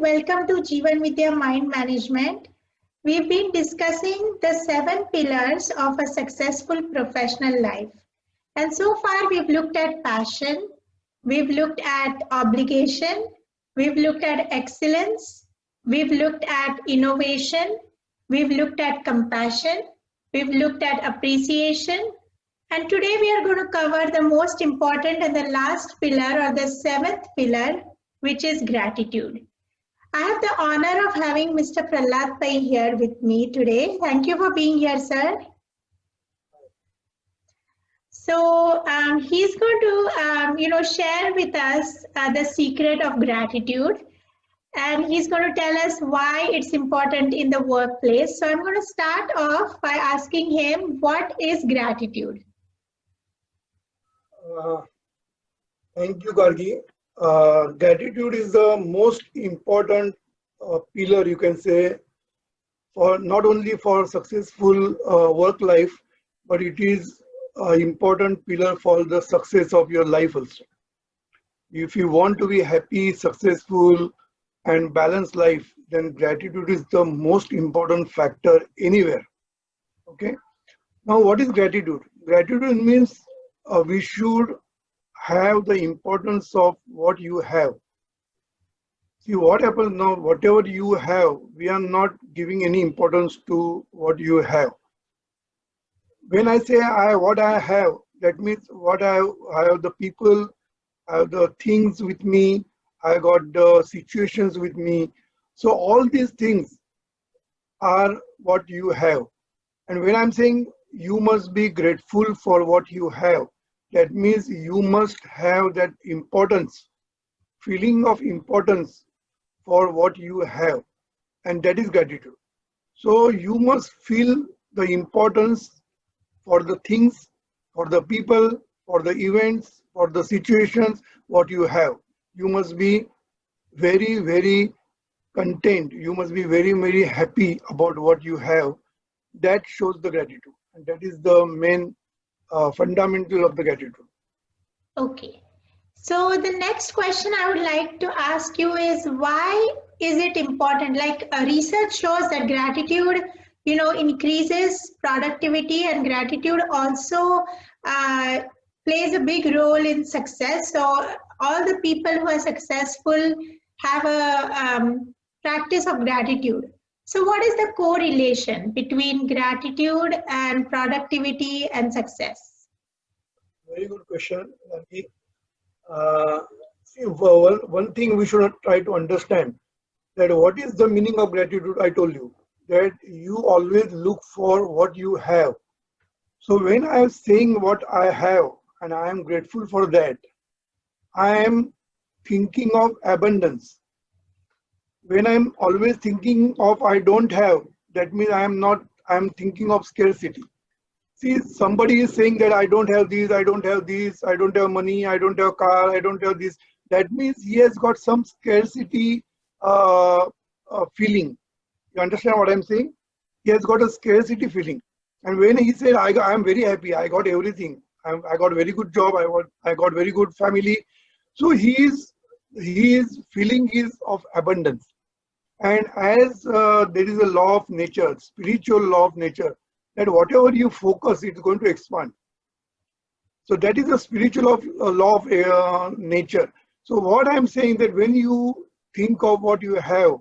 welcome to Jeevan Vidya Mind Management. We've been discussing the 7 pillars of a successful professional life. And so far we've looked at passion, we've looked at obligation, we've looked at excellence, we've looked at innovation, we've looked at compassion, we've looked at appreciation, and today we are going to cover the most important and the last pillar or the 7th pillar, which is gratitude. I have the honor of having Mr. Prahlad Pai here with me today. Thank you for being here, sir. So he's going to, share with us the secret of gratitude, and he's going to tell us why it's important in the workplace. So I'm going to start off by asking him, what is gratitude? Thank you, Gargi. Gratitude is the most important pillar, you can say, for not only for successful work life, but it is an important pillar for the success of your life also. If you want to be happy, successful, and balanced life, then gratitude is the most important factor anywhere. Okay. Now, what is gratitude? Gratitude means we should have the importance of what you have. See what happens now, whatever you have, we are not giving any importance to what you have. When I say what I have, that means what I have the people, I have the things with me, I got the situations with me. So all these things are what you have. And when I'm saying you must be grateful for what you have, that means you must have that importance, feeling of importance for what you have, and that is gratitude. So you must feel the importance for the things, for the people, for the events, for the situations, what you have. You must be very, very content. You must be very, very happy about what you have. That shows the gratitude, and that is the main fundamental of the gratitude. Okay. So the next question I would like to ask you is, why is it important? Like research shows that gratitude, increases productivity, and gratitude also plays a big role in success. So all the people who are successful have a practice of gratitude. So what is the correlation between gratitude and productivity and success? Very good question, Nanki. See, one thing we should try to understand, that what is the meaning of gratitude. I told you that you always look for what you have. So when I am saying what I have and I am grateful for that, I am thinking of abundance. When I'm always thinking of I don't have, that means I'm thinking of scarcity. See, somebody is saying that I don't have these, I don't have these, I don't have money, I don't have car, I don't have this. That means he has got some scarcity feeling. You understand what I'm saying? He has got a scarcity feeling. And when he said, I am very happy, I got everything, I got a very good job, I got very good family. So his feeling is of abundance. And as there is a law of nature, spiritual law of nature, that whatever you focus, it's going to expand. So that is the spiritual law of nature. So what I'm saying, that when you think of what you have,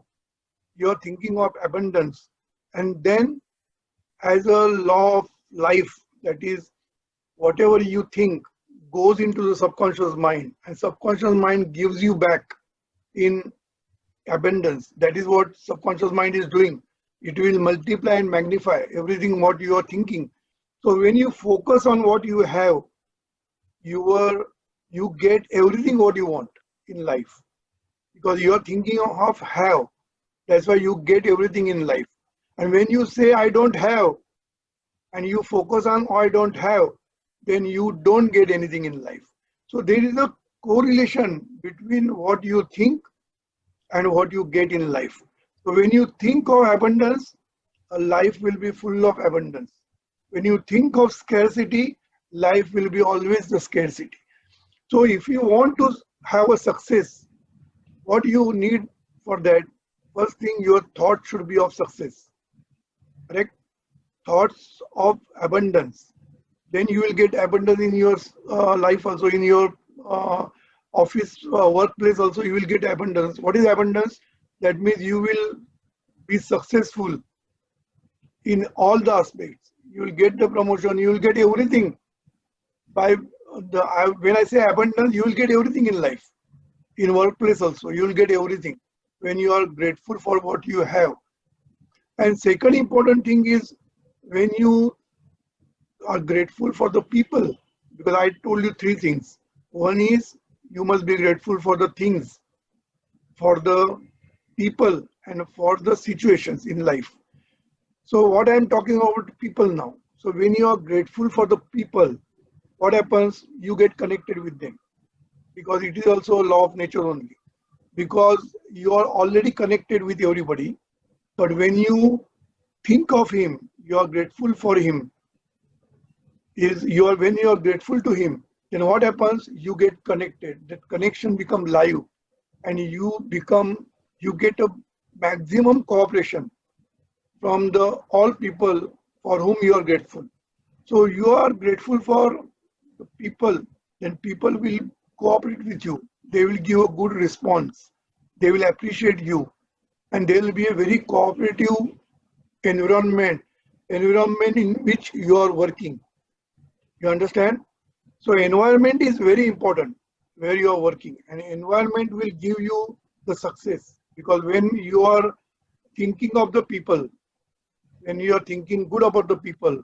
you're thinking of abundance. And then as a law of life, that is, whatever you think goes into the subconscious mind, and subconscious mind gives you back in abundance. That is what subconscious mind is doing. It will multiply and magnify everything what you are thinking. So when you focus on what you have, you get everything what you want in life, because you are thinking of have. That's why you get everything in life. And when you say I don't have, and you focus on I don't have, then you don't get anything in life. So there is a correlation between what you think and what you get in life. So when you think of abundance, a life will be full of abundance. When you think of scarcity, life will be always the scarcity. So if you want to have a success, what you need for that first thing, your thought should be of success, correct? Thoughts of abundance. Then you will get abundance in your life also, in your office, workplace also, you will get abundance. What is abundance? That means you will be successful in all the aspects. You will get the promotion, you will get everything. By when I say abundance, you will get everything in life. In workplace also, you will get everything when you are grateful for what you have. And second important thing is when you are grateful for the people, because I told you three things. One is you must be grateful for the things, for the people, and for the situations in life. So what I am talking about people now. So when you are grateful for the people, what happens? You get connected with them, because it is also a law of nature only. Because you are already connected with everybody, but when you think of him, you are grateful for him. When you are grateful to him, then what happens? You get connected. That connection becomes live, and you get a maximum cooperation from the all people for whom you are grateful. So you are grateful for the people, then people will cooperate with you. They will give a good response. They will appreciate you, and there will be a very cooperative environment in which you are working. You understand? So environment is very important where you are working, and environment will give you the success, because when you are thinking of the people, when you are thinking good about the people,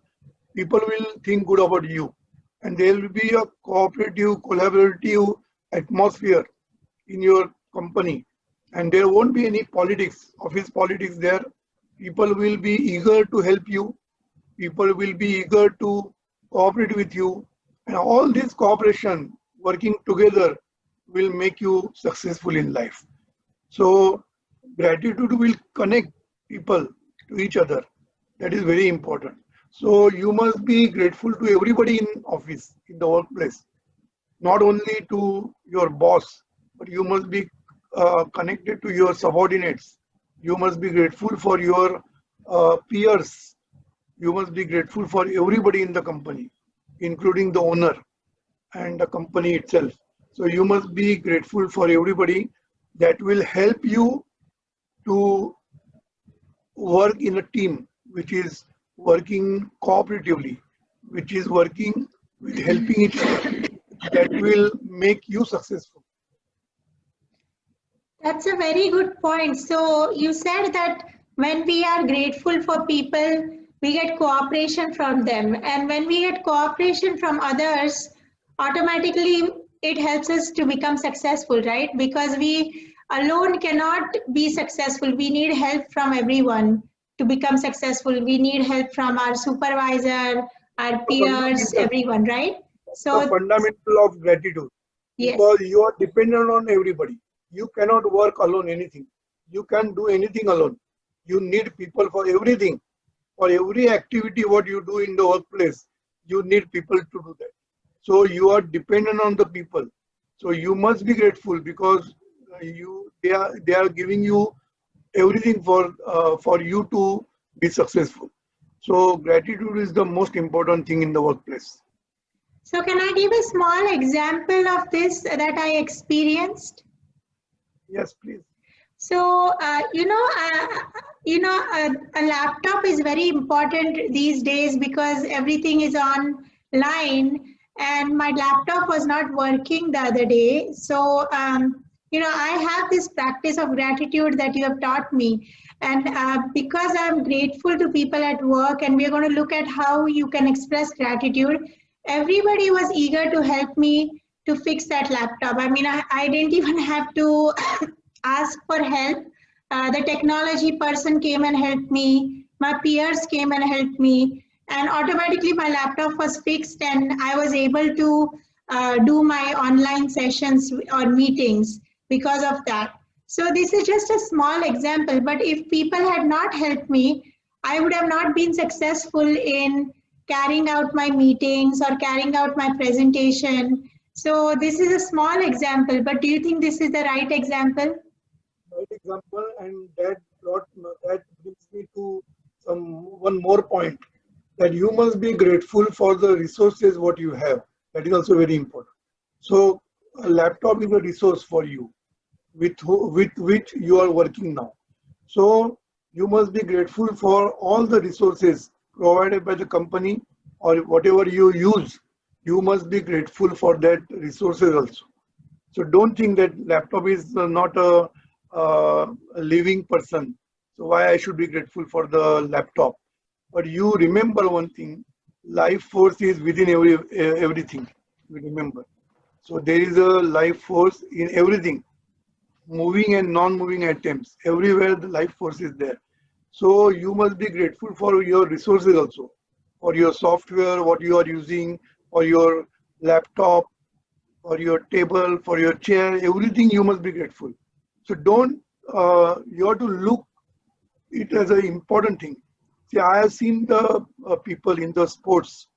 people will think good about you, and there will be a cooperative, collaborative atmosphere in your company, and there won't be any politics, office politics there. People will be eager to help you. People will be eager to cooperate with you, and all this cooperation, working together, will make you successful in life. So gratitude will connect people to each other. That is very important. So you must be grateful to everybody in office, in the workplace, not only to your boss, but you must be connected to your subordinates. You must be grateful for your peers. You must be grateful for everybody in the company, including the owner and the company itself. So you must be grateful for everybody. That will help you to work in a team which is working cooperatively, which is working with helping each other. That will make you successful. That's a very good point. So you said that when we are grateful for people, we get cooperation from them. And when we get cooperation from others, automatically it helps us to become successful, right? Because we alone cannot be successful. We need help from everyone to become successful. We need help from our supervisor, our peers, everyone, right? The fundamental of gratitude, yes, because you are dependent on everybody. You cannot work alone anything. You can't do anything alone. You need people for everything. For every activity what you do in the workplace, you need people to do that. So you are dependent on the people. So you must be grateful, because they are giving you everything for you to be successful. So gratitude is the most important thing in the workplace. So can I give a small example of this that I experienced? Yes, please. So, a laptop is very important these days because everything is online, and my laptop was not working the other day. So, I have this practice of gratitude that you have taught me. And because I'm grateful to people at work, and we're going to look at how you can express gratitude, everybody was eager to help me to fix that laptop. I mean, I didn't even have to ask for help. The technology person came and helped me. My peers came and helped me. And automatically my laptop was fixed, and I was able to do my online sessions or meetings because of that. So this is just a small example, but if people had not helped me, I would have not been successful in carrying out my meetings or carrying out my presentation. So this is a small example, but do you think this is the right example? right example, and that brings me to one more point, that you must be grateful for the resources what you have. That is also very important. So a laptop is a resource for you with which you are working now. So you must be grateful for all the resources provided by the company or whatever you use. You must be grateful for that resources also. So don't think that laptop is not a living person. So why I should be grateful for the laptop? But you remember one thing: life force is within everything. You remember. So there is a life force in everything, moving and non-moving items. Everywhere the life force is there. So you must be grateful for your resources also, for your software, what you are using, for your laptop, for your table, for your chair, everything you must be grateful. So don't, you have to look it as an important thing. See, I have seen the people in the sports,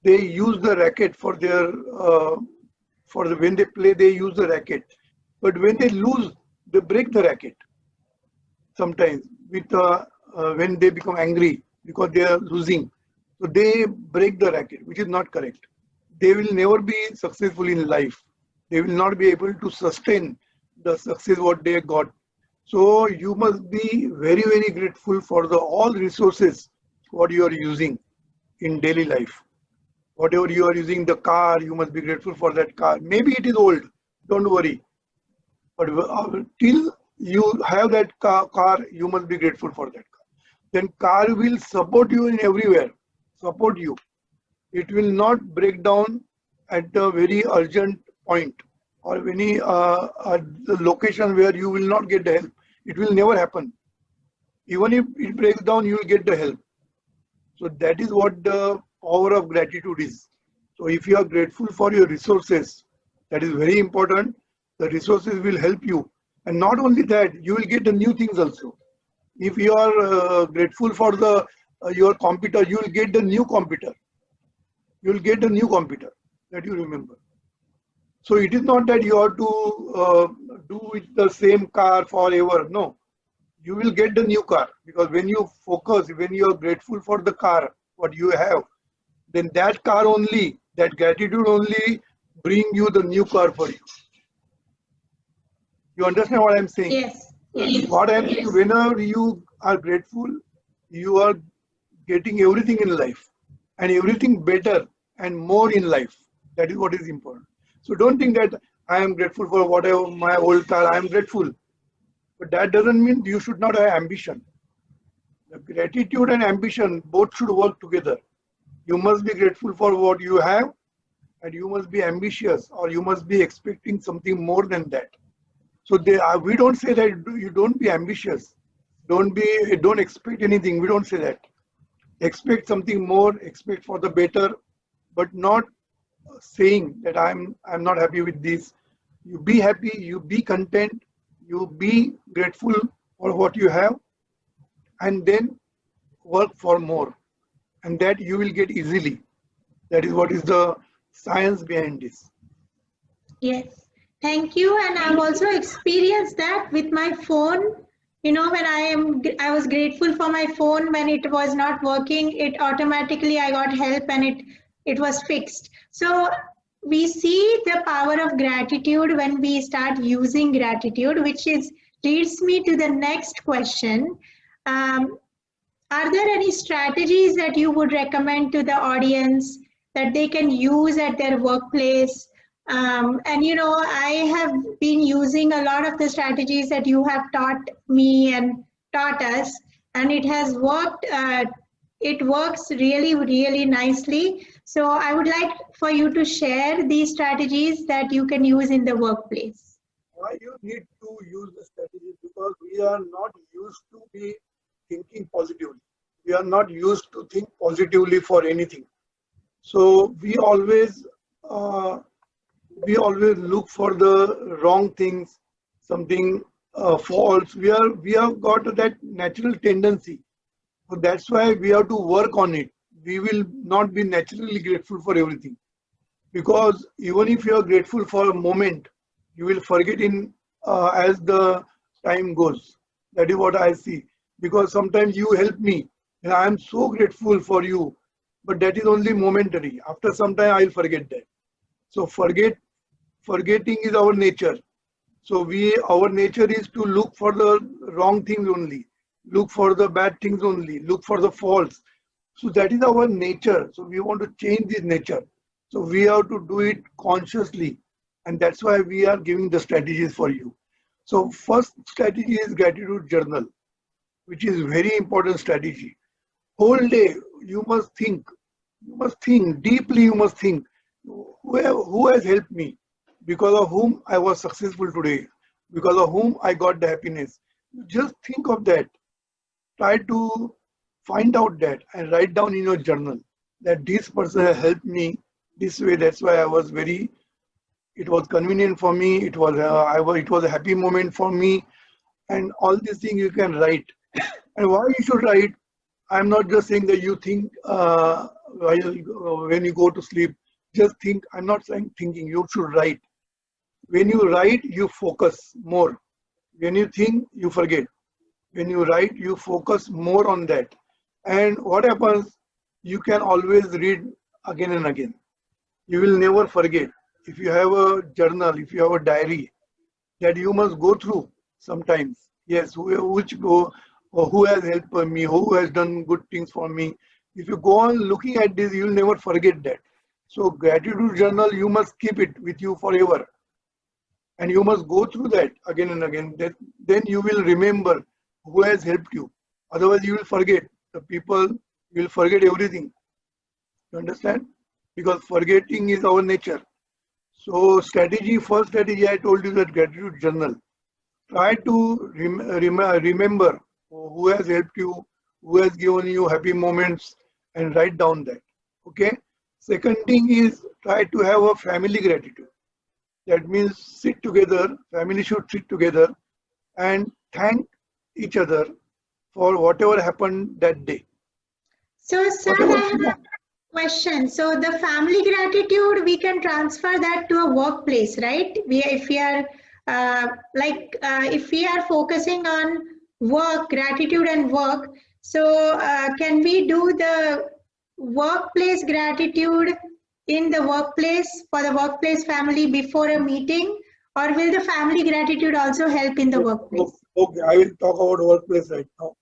they use the racket for their, when they play, they use the racket. But when they lose, they break the racket sometimes when they become angry because they are losing. So they break the racket, which is not correct. They will never be successful in life. They will not be able to sustain the success what they got. So you must be very, very grateful for the all resources what you are using in daily life. Whatever you are using, the car, you must be grateful for that car. Maybe it is old, don't worry. But till you have that car, you must be grateful for that car. Then car will support you in everywhere, support you. It will not break down at a very urgent point or any location where you will not get the help. It will never happen. Even if it breaks down, you will get the help. So that is what the power of gratitude is. So if you are grateful for your resources, that is very important. The resources will help you. And not only that, you will get the new things also. If you are grateful for the your computer, you will get the new computer. You will get the new computer that you remember. So it is not that you have to do with the same car forever. No, you will get the new car, because when you focus, when you are grateful for the car, what you have, then that car only, that gratitude only bring you the new car for you. You understand what I'm saying? Yes. Yes. What I'm saying, whenever you are grateful, you are getting everything in life and everything better and more in life. That is what is important. So don't think that I am grateful for whatever my old car, I am grateful. But that doesn't mean you should not have ambition. The gratitude and ambition both should work together. You must be grateful for what you have, and you must be ambitious, or you must be expecting something more than that. So we don't say that you don't be ambitious, don't expect anything. We don't say that. Expect something more, expect for the better, but not saying that I'm not happy with this. You be happy, you be content, you be grateful for what you have, and then work for more, and that you will get easily. That is what is the science behind this. Yes, thank you. And I've also experienced that with my phone. You know, when I was grateful for my phone when it was not working, it automatically I got help and it was fixed. So we see the power of gratitude when we start using gratitude, which is leads me to the next question. Are there any strategies that you would recommend to the audience that they can use at their workplace? And you know, I have been using a lot of the strategies that you have taught me and taught us, and it has worked. It works really, really nicely. So I would like for you to share these strategies that you can use in the workplace. Why you need to use the strategy? Because we are not used to be thinking positively. We are not used to think positively for anything. So we always look for the wrong things, something false. We have got that natural tendency. So that's why we have to work on it. We will not be naturally grateful for everything, because even if you are grateful for a moment, you will forget in as the time goes. That is what I see. Because sometimes you help me and I am so grateful for you, but that is only momentary. After some time, I'll forget that. So forgetting is our nature. So our nature is to look for the wrong things only, look for the bad things only, look for the faults. So that is our nature. So we want to change this nature. So we have to do it consciously. And that's why we are giving the strategies for you. So first strategy is gratitude journal, which is very important strategy. Whole day you must think deeply, you must think who has helped me, because of whom I was successful today, because of whom I got the happiness. Just think of that. Try to find out that and write down in your journal that this person has helped me this way. That's why I was very. It was convenient for me. It was a happy moment for me, and all these things you can write. And why you should write? I'm not just saying that you think when you go to sleep. Just think. I'm not saying thinking. You should write. When you write, you focus more. When you think, you forget. When you write, you focus more on that. And what happens, you can always read again and again. You will never forget. If you have a journal, if you have a diary, that you must go through sometimes. Yes, who has helped me, who has done good things for me. If you go on looking at this, you will never forget that. So gratitude journal, you must keep it with you forever. And you must go through that again and again. Then you will remember who has helped you. Otherwise, you will forget the people. You will forget everything. You understand? Because forgetting is our nature. So first strategy, I told you that gratitude journal. Try to remember who has helped you, who has given you happy moments, and write down that. Okay. Second thing is try to have a family gratitude. That means sit together, family should sit together and thank each other for whatever happened that day. So, sir, Whatever. I have a question. So, the family gratitude, we can transfer that to a workplace, right? If we are if we are focusing on work, gratitude and work, so can we do the workplace gratitude in the workplace for the workplace family before a meeting, or will the family gratitude also help in the workplace? Okay, I will talk about workplace right now,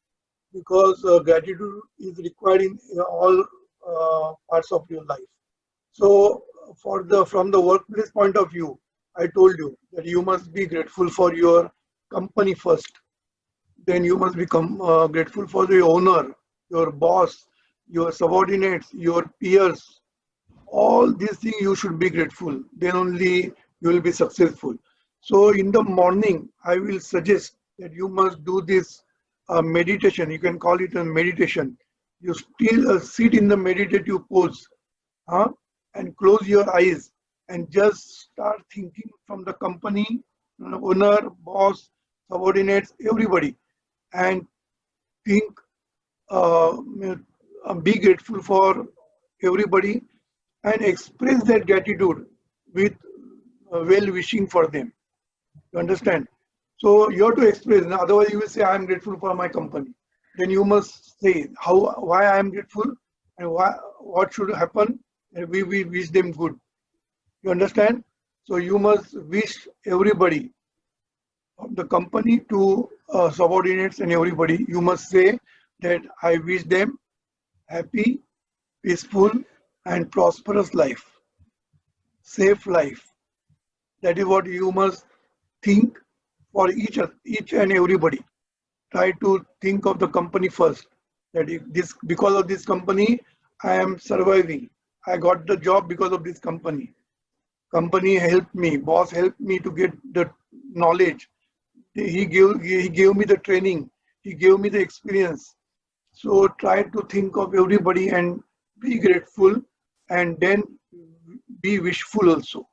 because gratitude is required in all parts of your life. So from the workplace point of view, I told you that you must be grateful for your company first. Then you must become grateful for the owner, your boss, your subordinates, your peers. All these things you should be grateful. Then only you will be successful. So in the morning, I will suggest that you must do this meditation. You can call it a meditation. You still sit in the meditative pose, huh? And close your eyes and just start thinking from the company, owner, boss, subordinates, everybody, and think, uh, be grateful for everybody and express that gratitude with well wishing for them. You understand? So you have to express. Otherwise, you will say, "I am grateful for my company." Then you must say why I am grateful, and what should happen, and we wish them good. You understand? So you must wish everybody, from the company to subordinates and everybody. You must say that I wish them happy, peaceful, and prosperous life, safe life. That is what you must think for each and everybody. Try to think of the company first. That if because of this company, I am surviving. I got the job because of this company. Company helped me. Boss helped me to get the knowledge. He gave me the training. He gave me the experience. So try to think of everybody and be grateful, and then be wishful also.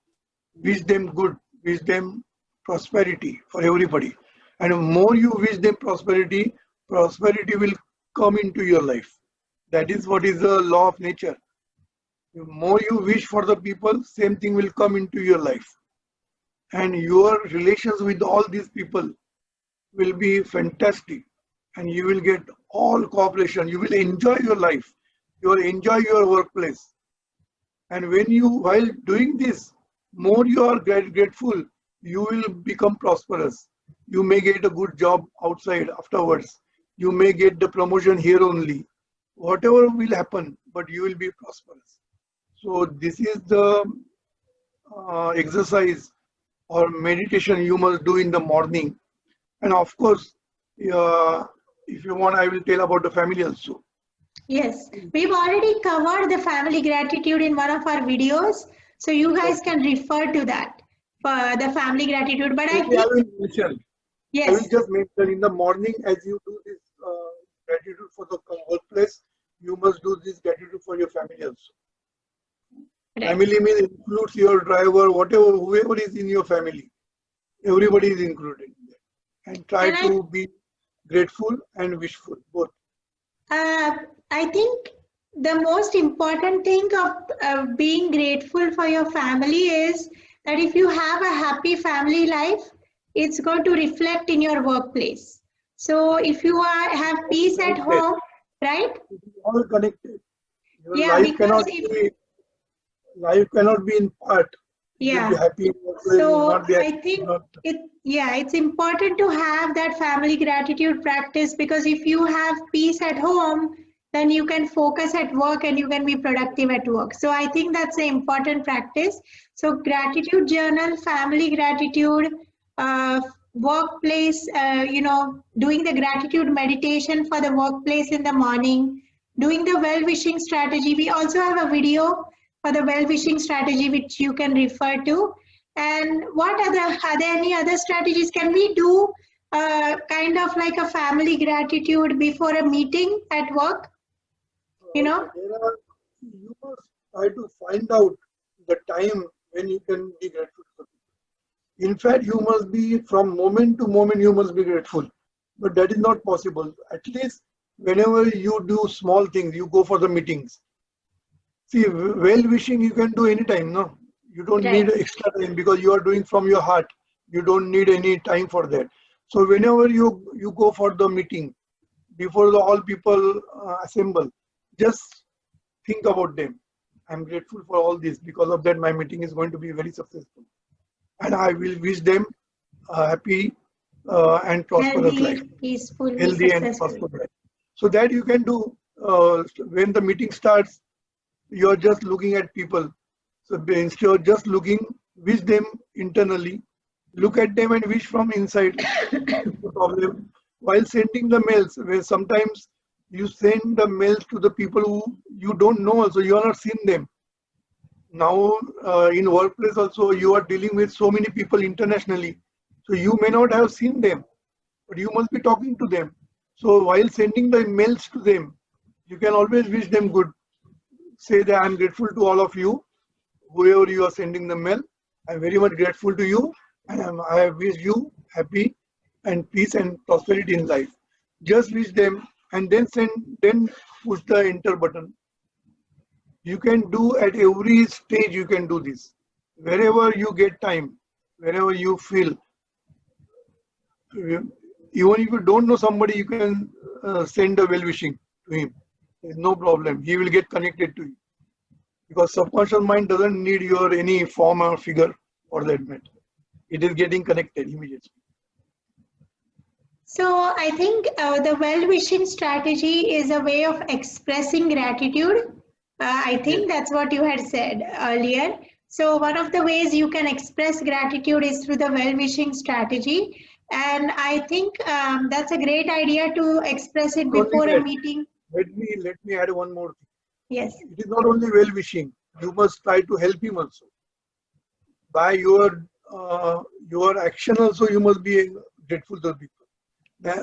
Wish them good, wish them prosperity for everybody. And the more you wish them prosperity, prosperity will come into your life. That is what is the law of nature. The more you wish for the people, same thing will come into your life. And your relations with all these people will be fantastic, and you will get all cooperation. You will enjoy your life. You will enjoy your workplace. And when you, while doing this, more you are grateful, you will become prosperous. You may get a good job outside afterwards. You may get the promotion here only. Whatever will happen, but you will be prosperous. So this is the exercise or meditation you must do in the morning. And of course, if you want, I will tell about the family also. Yes, we've already covered the family gratitude in one of our videos, so you guys can refer to that for the family gratitude. But I Maybe I think, will mention. I will yes, just mention in the morning as you do this gratitude for the workplace, you must do this gratitude for your family also. right. Family means includes your driver, whatever, whoever is in your family. Everybody is included in that. And try And to be grateful and wishful, both. I think the most important thing of being grateful for your family is that if you have a happy family life, it's going to reflect in your workplace. So if you have peace at Connected. home, right? It is all connected. Your Yeah, because if life cannot be in part. You will be yeah, happy in workplace, you will so not be I happy. think it's important to have that family gratitude practice, because if you have peace at home, then you can focus at work and you can be productive at work. So I think that's an important practice. So gratitude journal, family gratitude, workplace, doing the gratitude meditation for the workplace in the morning, doing the well-wishing strategy. We also have a video for the well-wishing strategy which you can refer to. And are there any other strategies? Can we do kind of like a family gratitude before a meeting at work? You must try to find out the time when you can be grateful for people. In fact, you must be from moment to moment, you must be grateful. But that is not possible. At least whenever you do small things, you go for the meetings. See, well-wishing you can do anytime, no? You don't Right. need extra time because you are doing from your heart. You don't need any time for that. So whenever you go for the meeting, before the all people assemble, just think about them. I'm grateful for all this. Because of that, my meeting is going to be very successful. And I will wish them a happy and prosperous life, Healthy, peaceful, healthy and successful. prosperous life. So that you can do when the meeting starts, you are just looking at people. So instead of just looking, wish them internally, look at them and wish from inside. No problem. While sending the mails, where sometimes you send the mails to the people who you don't know also, you are not seen them. Now in workplace also, you are dealing with so many people internationally. So you may not have seen them, but you must be talking to them. So while sending the mails to them, you can always wish them good. Say that I'm grateful to all of you, whoever you are sending the mail. I'm very much grateful to you, and I wish you happy and peace and prosperity in life. Just wish them, and then then push the enter button. You can do at every stage. You can do this wherever you get time, wherever you feel. Even if you don't know somebody, you can send a well wishing to him. There's no problem. He will get connected to you. Because subconscious mind doesn't need your any form or figure for that matter. It is getting connected immediately. So I think the well-wishing strategy is a way of expressing gratitude. I Yes. think that's what you had said earlier. So one of the ways you can express gratitude is through the well-wishing strategy. And I think that's a great idea to express it Not only before a that, meeting. let me add one more thing. Yes. It is not only well wishing. You must try to help him also. By your action also, you must be grateful to the people.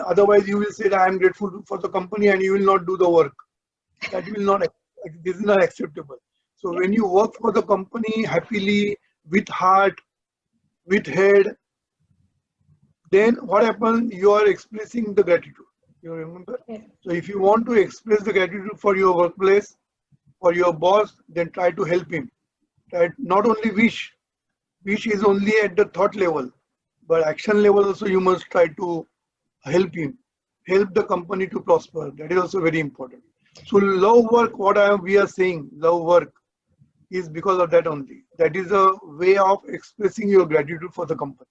Otherwise, you will say that I am grateful for the company and you will not do the work. That will not. This is not acceptable. So when you work for the company happily, with heart, with head, then what happens? You are expressing the gratitude. You remember? Yes. So if you want to express the gratitude for your workplace, for your boss, then try to help him. Try not only wish. Wish is only at the thought level, but action level also you must try to help him, help the company to prosper. That is also very important. So love work, we are saying, love work is because of that only. That is a way of expressing your gratitude for the company.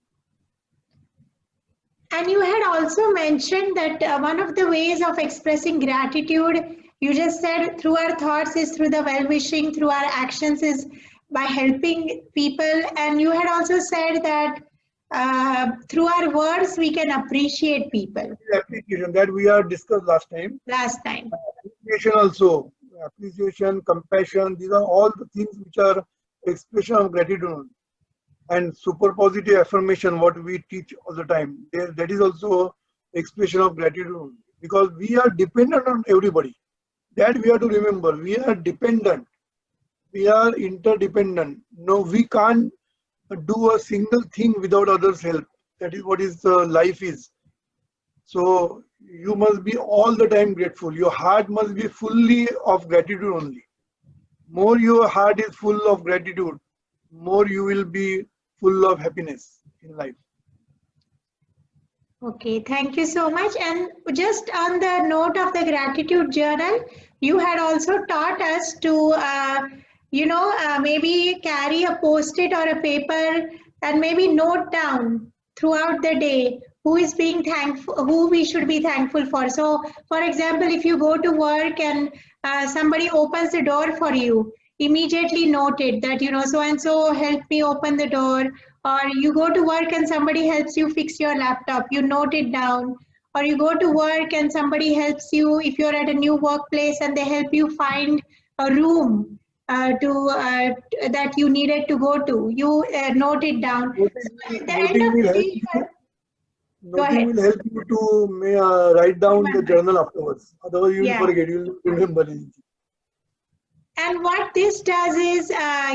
And you had also mentioned that one of the ways of expressing gratitude, you just said through our thoughts is through the well-wishing, through our actions is by helping people. And you had also said that through our words, we can appreciate people. Appreciation that we are discussed last time. Appreciation also. Appreciation, compassion, these are all the things which are expression of gratitude. And super positive affirmation, what we teach all the time, that is also expression of gratitude, because we are dependent on everybody. That we have to remember. We are dependent. We are interdependent. No, we can't do a single thing without others' help. That is what is life is. So you must be all the time grateful. Your heart must be fully of gratitude only. More your heart is full of gratitude, more you will be full of happiness in life. Okay, thank you so much. And just on the note of the gratitude journal, you had also taught us to, maybe carry a post-it or a paper and maybe note down throughout the day who is being thankful, who we should be thankful for. So, for example, if you go to work and somebody opens the door for you, immediately note it that, so and so helped me open the door. Or you go to work and somebody helps you fix your laptop, you note it down. Or you go to work and somebody helps you, if you're at a new workplace and they help you find a room that you needed to go to, you note it down. Noting will help you to write down the journal afterwards. Otherwise, you will forget, you will remember anything. And what this does is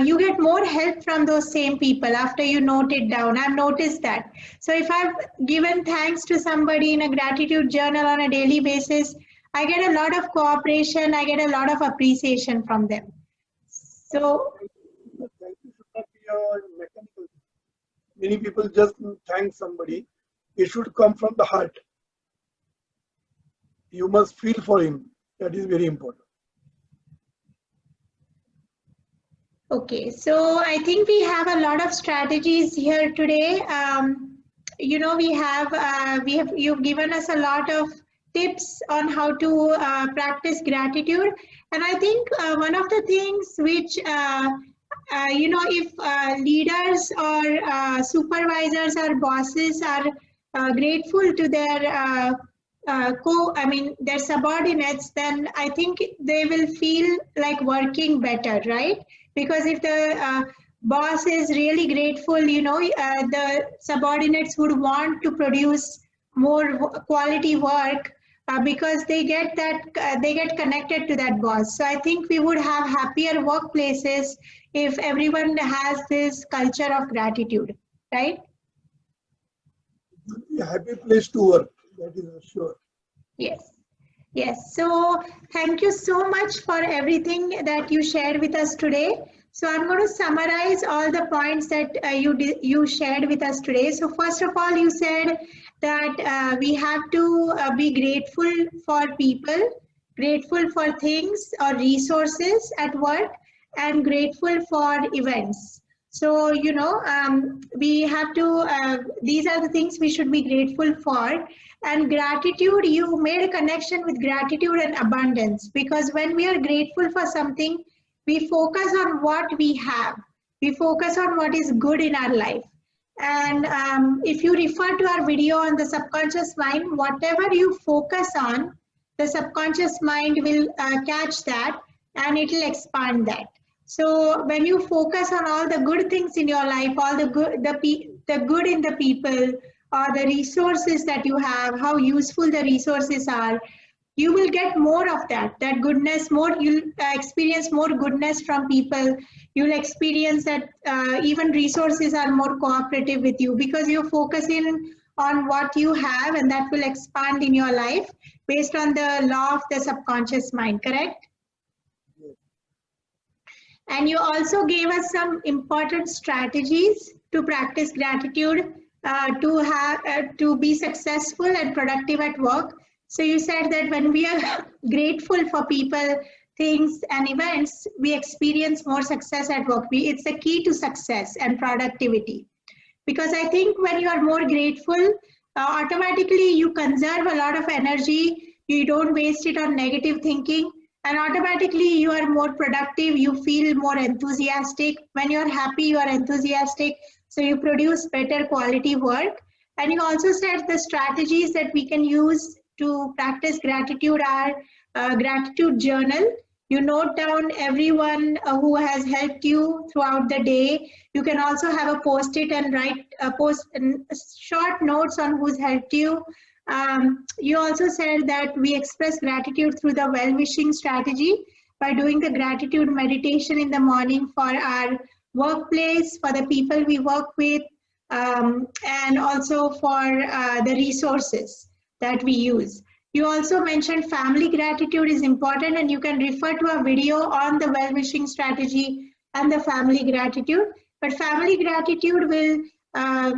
you get more help from those same people after you note it down. I've noticed that. So if I've given thanks to somebody in a gratitude journal on a daily basis, I get a lot of cooperation, I get a lot of appreciation from them. So many people just thank somebody. It should come from the heart. You must feel for him. That is very important. Okay, so I think we have a lot of strategies here today. You've given us a lot of tips on how to practice gratitude, and I think one of the things which if leaders or supervisors or bosses are grateful to their their subordinates, then I think they will feel like working better, right? Because if the boss is really grateful, the subordinates would want to produce more quality work because they get connected to that boss. So I think we would have happier workplaces if everyone has this culture of gratitude, right? A happy place to work, that is sure. Yes. Yes, so thank you so much for everything that you shared with us today. So I'm going to summarize all the points that you shared with us today. So first of all, you said that we have to be grateful for people, grateful for things or resources at work, and grateful for events. So, we have to, these are the things we should be grateful for. And gratitude, you made a connection with gratitude and abundance, because when we are grateful for something, we focus on what we have. We focus on what is good in our life. And if you refer to our video on the subconscious mind, whatever you focus on, the subconscious mind will catch that and it will expand that. So when you focus on all the good things in your life, all the good, the good in the people, or the resources that you have, how useful the resources are, you will get more of that goodness, you'll experience more goodness from people. You'll experience that even resources are more cooperative with you, because you're focusing on what you have, and that will expand in your life based on the law of the subconscious mind, correct? And you also gave us some important strategies to practice gratitude, to be successful and productive at work. So you said that when we are grateful for people, things and events, we experience more success at work. It's the key to success and productivity. Because I think when you are more grateful, automatically you conserve a lot of energy, you don't waste it on negative thinking, and automatically you are more productive, you feel more enthusiastic. When you're happy, you are enthusiastic, so you produce better quality work. And you also said the strategies that we can use to practice gratitude are gratitude journal. You note down everyone who has helped you throughout the day. You can also have a post-it and write short notes on who's helped you. You also said that we express gratitude through the well-wishing strategy by doing the gratitude meditation in the morning for our workplace, for the people we work with, and also for the resources that we use. You also mentioned family gratitude is important, and you can refer to a video on the well-wishing strategy and the family gratitude. But family gratitude will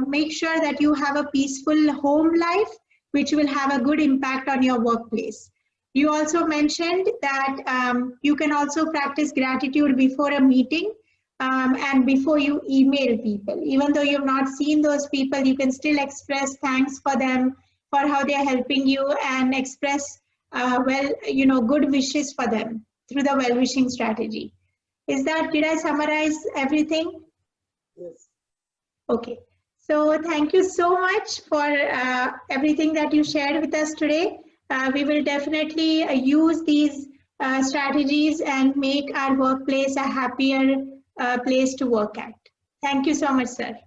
make sure that you have a peaceful home life, which will have a good impact on your workplace. You also mentioned that you can also practice gratitude before a meeting and before you email people. Even though you've not seen those people, you can still express thanks for them, for how they are helping you, and express good wishes for them through the well-wishing strategy. Did I summarize everything? Yes. Okay. So thank you so much for everything that you shared with us today. We will definitely use these strategies and make our workplace a happier place to work at. Thank you so much, sir.